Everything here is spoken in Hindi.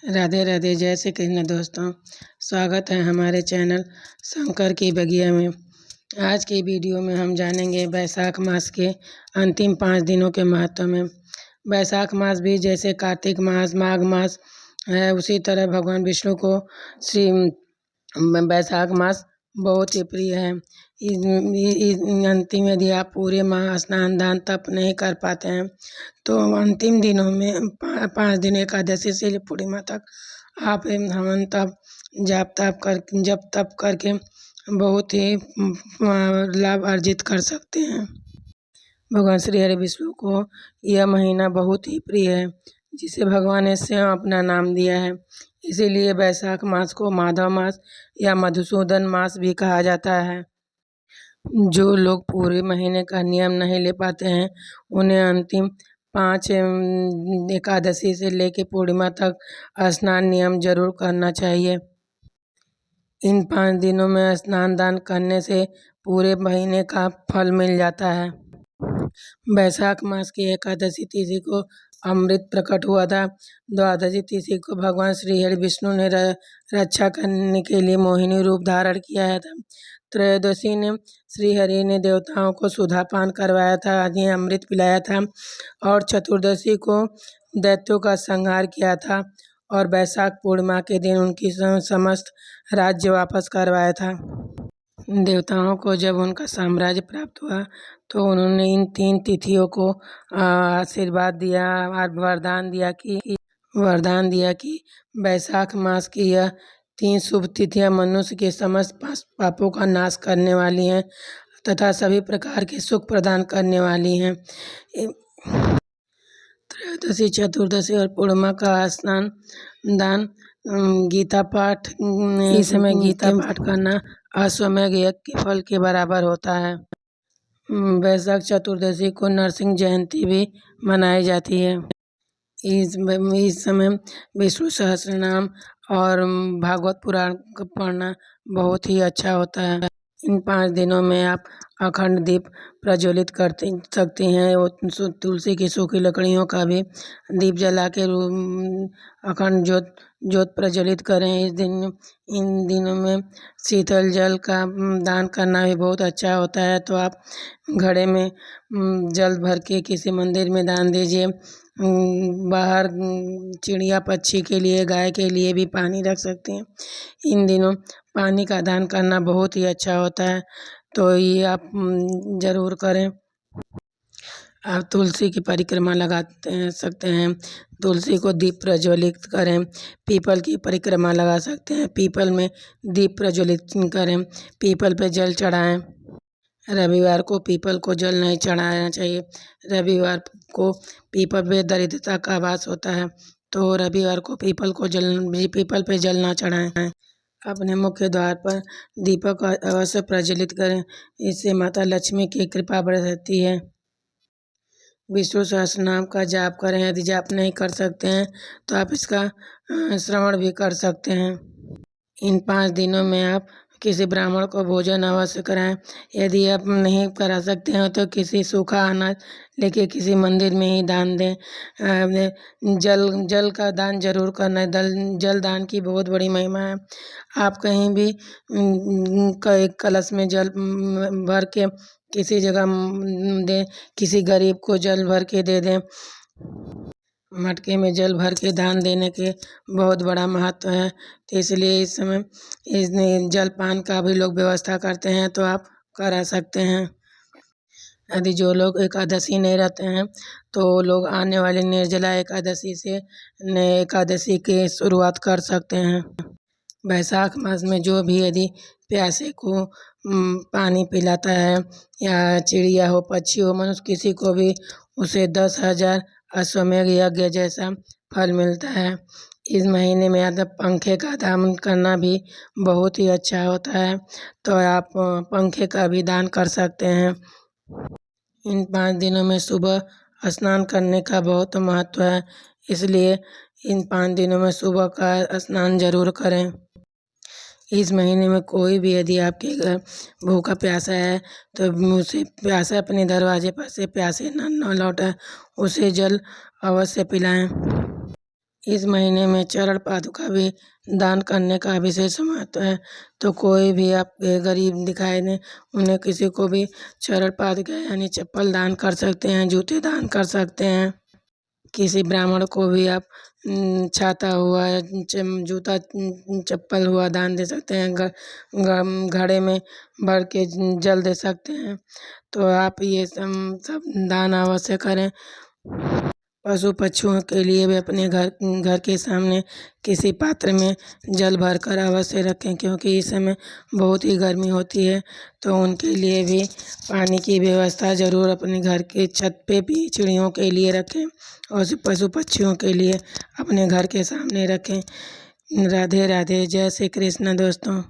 राधे राधे, जय श्री कृष्ण दोस्तों। स्वागत है हमारे चैनल शंकर की बगिया में। आज की वीडियो में हम जानेंगे बैसाख मास के अंतिम 5 दिनों के महत्व में। बैसाख मास भी जैसे कार्तिक मास, माघ मास है, उसी तरह भगवान विष्णु को श्री बैसाख मास बहुत ही प्रिय है। अंतिम यदि आप पूरे माह स्नान दान तप नहीं कर पाते हैं तो अंतिम दिनों में 5 दिन एकादशी से पूर्णिमा तक आप हवन तप जप तप करके बहुत ही लाभ अर्जित कर सकते हैं। भगवान श्री हरि विष्णु को यह महीना बहुत ही प्रिय है, जिसे भगवान ने स्वयं अपना नाम दिया है। इसीलिए बैसाख मास को माधव मास या मधुसूदन मास भी कहा जाता है। जो लोग पूरे महीने का नियम नहीं ले पाते हैं, उन्हें अंतिम 5 एकादशी से लेकर पूर्णिमा तक स्नान नियम जरूर करना चाहिए। इन 5 दिनों में स्नान दान करने से पूरे महीने का फल मिल जाता है। बैसाख मास की एकादशी तिथि को अमृत प्रकट हुआ था। द्वादशी तिथि को भगवान श्री हरि विष्णु ने रक्षा करने के लिए मोहिनी रूप धारण किया था। त्रयोदशी ने श्री हरि ने देवताओं को सुधापान करवाया था, आदि अमृत पिलाया था, और चतुर्दशी को दैत्यों का संहार किया था, और बैसाख पूर्णिमा के दिन उनकी समस्त राज्य वापस करवाया था। देवताओं को जब उनका साम्राज्य प्राप्त हुआ तो उन्होंने इन 3 तिथियों को आशीर्वाद दिया और वरदान दिया कि बैसाख मास की यह 3 शुभ तिथियां मनुष्य के समस्त पापों का नाश करने वाली हैं तथा सभी प्रकार के सुख प्रदान करने वाली हैं। त्रयोदशी, चतुर्दशी और पूर्णिमा का स्नान दान, गीता पाठ, इस समय गीता पाठ करना अश्वमेध यज्ञ के फल के बराबर होता है। बैसाख चतुर्दशी को नरसिंह जयंती भी मनाई जाती है। इस समय विष्णु सहस्त्रनाम और भागवत पुराण पढ़ना बहुत ही अच्छा होता है। इन 5 दिनों में आप अखंड दीप प्रज्वलित कर सकती हैं। तुलसी की सूखी लकड़ियों का भी दीप जला के अखंड ज्योत प्रज्वलित करें। इन दिनों में शीतल जल का दान करना भी बहुत अच्छा होता है। तो आप घड़े में जल भर के किसी मंदिर में दान दीजिए। बाहर चिड़िया पक्षी के लिए, गाय के लिए भी पानी रख सकते हैं। इन दिनों पानी का दान करना बहुत ही अच्छा होता है, तो ये आप ज़रूर करें। आप तुलसी की परिक्रमा सकते हैं, तुलसी को दीप प्रज्वलित करें। पीपल की परिक्रमा लगा सकते हैं, पीपल में दीप प्रज्वलित करें, पीपल पे जल चढ़ाएं। रविवार को पीपल को जल नहीं चढ़ाना चाहिए। रविवार को पीपल पे दरिद्रता का वास होता है, तो रविवार को पीपल पे जल ना चढ़ाएं। अपने मुख्य द्वार पर दीपक अवश्य प्रज्वलित करें, इससे माता लक्ष्मी की कृपा बढ़ती है। विष्णु सहस्त्रनाम का जाप करें। यदि जाप नहीं कर सकते हैं तो आप इसका श्रवण भी कर सकते हैं। इन 5 दिनों में आप किसी ब्राह्मण को भोजन अवश्य कराएं। यदि आप नहीं करा सकते हैं तो किसी सूखा अनाज लेके किसी मंदिर में ही दान दें। जल का दान जरूर करना है। जल दान की बहुत बड़ी महिमा है। आप कहीं भी कलश में जल भर के किसी जगह दें, किसी गरीब को जल भर के दे दें। मटके में जल भर के दान देने के बहुत बड़ा महत्व है, तो इसलिए इस समय जलपान का भी लोग व्यवस्था करते हैं, तो आप करा सकते हैं। यदि जो लोग एकादशी नहीं रहते हैं तो लोग आने वाले निर्जला एकादशी से नए एकादशी की शुरुआत कर सकते हैं। बैसाख मास में जो भी यदि प्यासे को पानी पिलाता है, या चिड़िया हो, पक्षी हो, मनुष्य किसी को भी, उसे 10,000 अश्वमेध यज्ञ जैसा फल मिलता है। इस महीने में यदि पंखे का दान करना भी बहुत ही अच्छा होता है, तो आप पंखे का भी दान कर सकते हैं। इन 5 दिनों में सुबह स्नान करने का बहुत महत्व है, इसलिए इन 5 दिनों में सुबह का स्नान जरूर करें। इस महीने में कोई भी यदि आपके घर भूखा प्यासा है तो उसे प्यासा अपने दरवाजे पर से प्यासे न लौटाए, उसे जल अवश्य पिलाएं। इस महीने में चरण पादुका भी दान करने का विशेष महत्व है। तो कोई भी आपके गरीब दिखाई दे, उन्हें किसी को भी चरण पादुका यानी चप्पल दान कर सकते हैं, जूते दान कर सकते हैं। किसी ब्राह्मण को भी आप छाता हुआ, जूता, चप्पल हुआ दान दे सकते हैं। घड़े में भर के जल दे सकते हैं। तो आप ये सब दान अवश्य करें। पशु पक्षियों के लिए भी अपने घर के सामने किसी पात्र में जल भरकर अवश्य रखें, क्योंकि इस समय बहुत ही गर्मी होती है। तो उनके लिए भी पानी की व्यवस्था ज़रूर अपने घर के छत पे भी चिड़ियों के लिए रखें और पशु पक्षियों के लिए अपने घर के सामने रखें। राधे राधे, जय श्री कृष्ण दोस्तों।